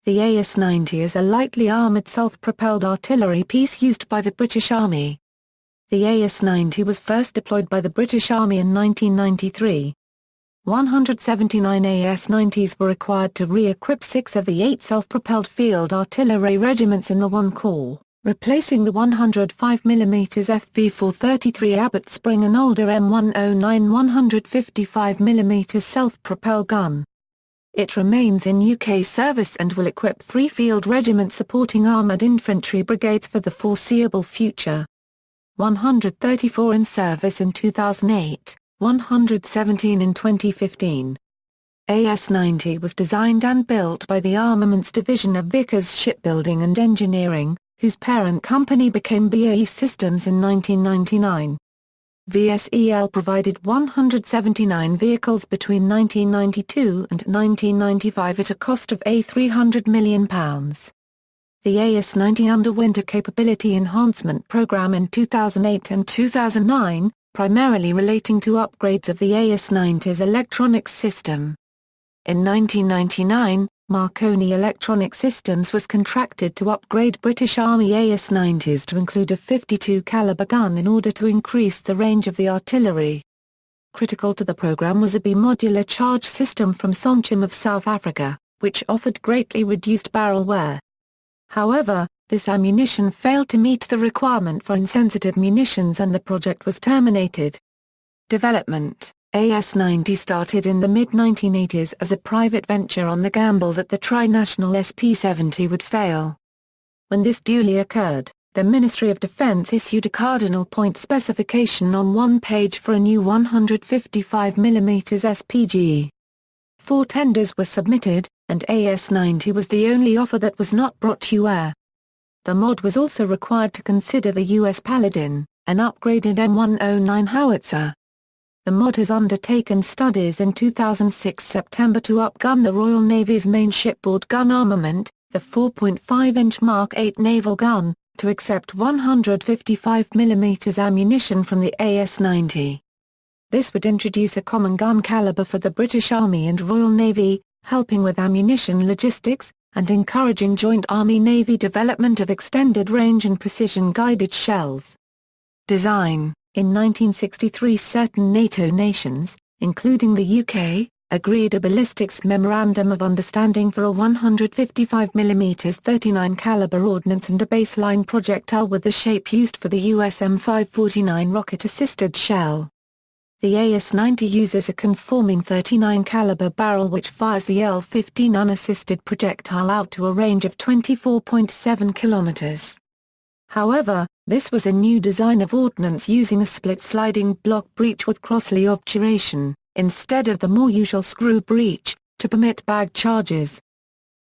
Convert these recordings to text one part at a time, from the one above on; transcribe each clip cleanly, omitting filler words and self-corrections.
The AS-90 is a lightly armoured self-propelled artillery piece used by the British Army. The AS-90 was first deployed by the British Army in 1993. 179 AS-90s were required to re-equip 6 of the 8 self-propelled field artillery regiments in the 1 Corps, replacing the 105mm FV433 Abbot Spring and older M109 155mm self-propelled gun. It remains in UK service and will equip 3 field regiments supporting armoured infantry brigades for the foreseeable future. 134 in service in 2008, 117 in 2015. AS-90 was designed and built by the Armaments Division of Vickers Shipbuilding and Engineering, whose parent company became BAE Systems in 1999. VSEL provided 179 vehicles between 1992 and 1995 at a cost of £300 million. The AS-90 underwent a capability enhancement program in 2008 and 2009, primarily relating to upgrades of the AS-90's electronics system. In 1999, Marconi Electronic Systems was contracted to upgrade British Army AS-90s to include a .52 caliber gun in order to increase the range of the artillery. Critical to the program was a bimodular charge system from Somchim of South Africa, which offered greatly reduced barrel wear. However, this ammunition failed to meet the requirement for insensitive munitions and the project was terminated. Development: AS-90 started in the mid-1980s as a private venture on the gamble that the tri-national SP-70 would fail. When this duly occurred, the Ministry of Defence issued a cardinal point specification on one page for a new 155mm SPG. 4 tenders were submitted, and AS-90 was the only offer that was not brought to air. The mod was also required to consider the US Paladin, an upgraded M109 howitzer. The mod has undertaken studies in 2006 September to upgun the Royal Navy's main shipboard gun armament, the 4.5-inch Mark 8 naval gun, to accept 155mm ammunition from the AS-90. This would introduce a common gun caliber for the British Army and Royal Navy, helping with ammunition logistics, and encouraging joint Army-Navy development of extended-range and precision-guided shells. Design: in 1963 certain NATO nations, including the UK, agreed a ballistics memorandum of understanding for a 155mm 39 caliber ordnance and a baseline projectile with the shape used for the US M549 rocket-assisted shell. The AS-90 uses a conforming 39 caliber barrel which fires the L-15 unassisted projectile out to a range of 24.7 kilometers. However, this was a new design of ordnance using a split sliding block breech with cross-lee obturation, instead of the more usual screw breech, to permit bag charges.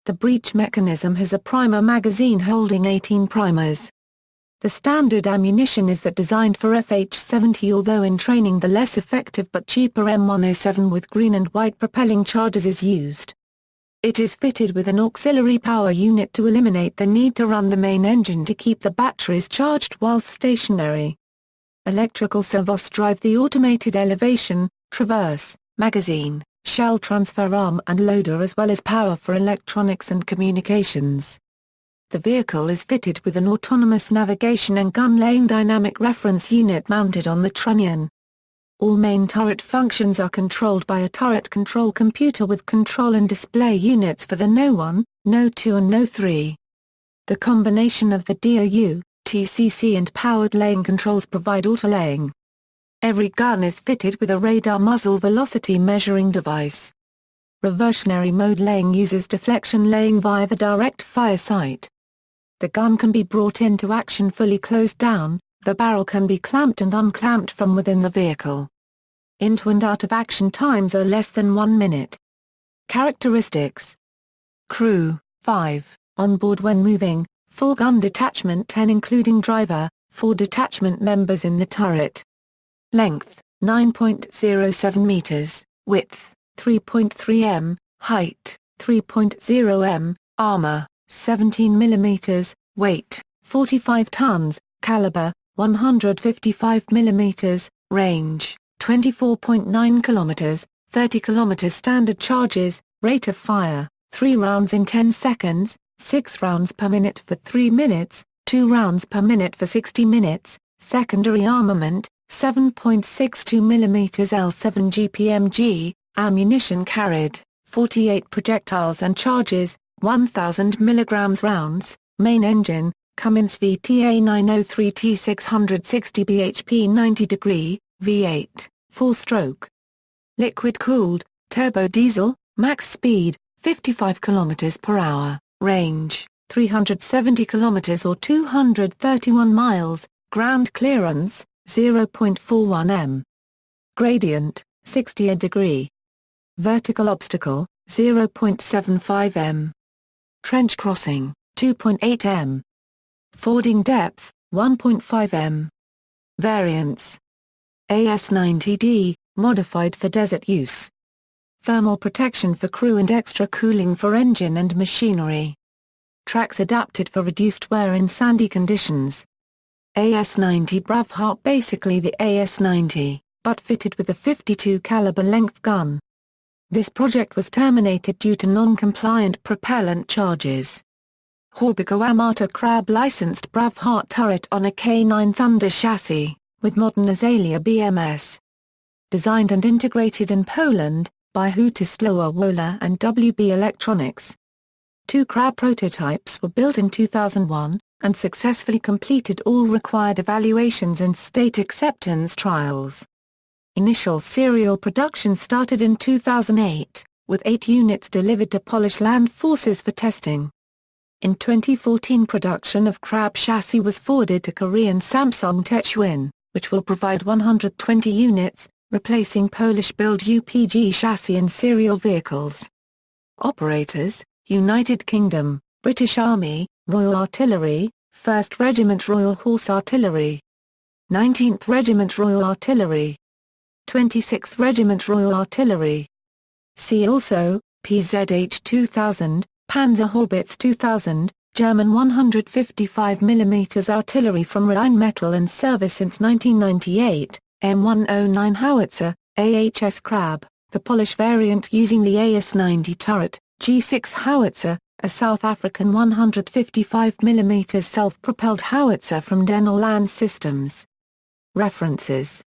The breech mechanism has a primer magazine holding 18 primers. The standard ammunition is that designed for FH-70, although in training the less effective but cheaper M107 with green and white propelling charges is used. It is fitted with an auxiliary power unit to eliminate the need to run the main engine to keep the batteries charged while stationary. Electrical servos drive the automated elevation, traverse, magazine, shell transfer arm and loader, as well as power for electronics and communications. The vehicle is fitted with an autonomous navigation and gun-laying dynamic reference unit mounted on the trunnion. All main turret functions are controlled by a turret control computer with control and display units for the No-1, No-2 and No-3. The combination of the DOU, TCC and powered laying controls provide auto-laying. Every gun is fitted with a radar muzzle velocity measuring device. Reversionary mode laying uses deflection laying via the direct fire sight. The gun can be brought into action fully closed down. The barrel can be clamped and unclamped from within the vehicle. Into and out of action times are less than 1 minute. Characteristics: crew, 5, on board when moving, full gun detachment 10 including driver, 4 detachment members in the turret. Length, 9.07 meters, width, 3.3 m, height, 3.0 m, armor, 17 millimeters, weight, 45 tons, caliber, 155mm, range, 24.9 km, 30 km standard charges, rate of fire, 3 rounds in 10 seconds, 6 rounds per minute for 3 minutes, 2 rounds per minute for 60 minutes. Secondary armament, 7.62 mm L7 GPMG, ammunition carried, 48 projectiles and charges, 1,000 mg rounds, main engine, Cummins VTA903T 660 bhp 90 degree, V8, 4-stroke. Liquid-cooled, turbo diesel, max speed, 55 km per hour, range, 370 km or 231 miles, ground clearance, 0.41 m. Gradient, 60 a degree. Vertical obstacle, 0.75 m. Trench crossing, 2.8 m. Fording depth, 1.5 m. Variants: AS-90D, modified for desert use. Thermal protection for crew and extra cooling for engine and machinery. Tracks adapted for reduced wear in sandy conditions. AS-90 Braveheart, basically the AS-90, but fitted with a .52 caliber length gun. This project was terminated due to non-compliant propellant charges. Horbigo Armata Crab licensed Braveheart turret on a K9 Thunder chassis, with modern Azalea BMS. Designed and integrated in Poland, by Hutislowa Wola and WB Electronics. 2 Crab prototypes were built in 2001, and successfully completed all required evaluations and state acceptance trials. Initial serial production started in 2008, with 8 units delivered to Polish land forces for testing. In 2014, production of Crab chassis was forwarded to Korean Samsung Techwin, which will provide 120 units, replacing Polish-built UPG chassis in serial vehicles. Operators: United Kingdom, British Army, Royal Artillery, 1st Regiment Royal Horse Artillery, 19th Regiment Royal Artillery, 26th Regiment Royal Artillery. See also, PZH 2000, Panzerhaubitze 2000, German 155 mm artillery from Rheinmetall in service since 1998, M109 howitzer, AHS Crab, the Polish variant using the AS-90 turret, G6 howitzer, a South African 155 mm self-propelled howitzer from Denel Land Systems. References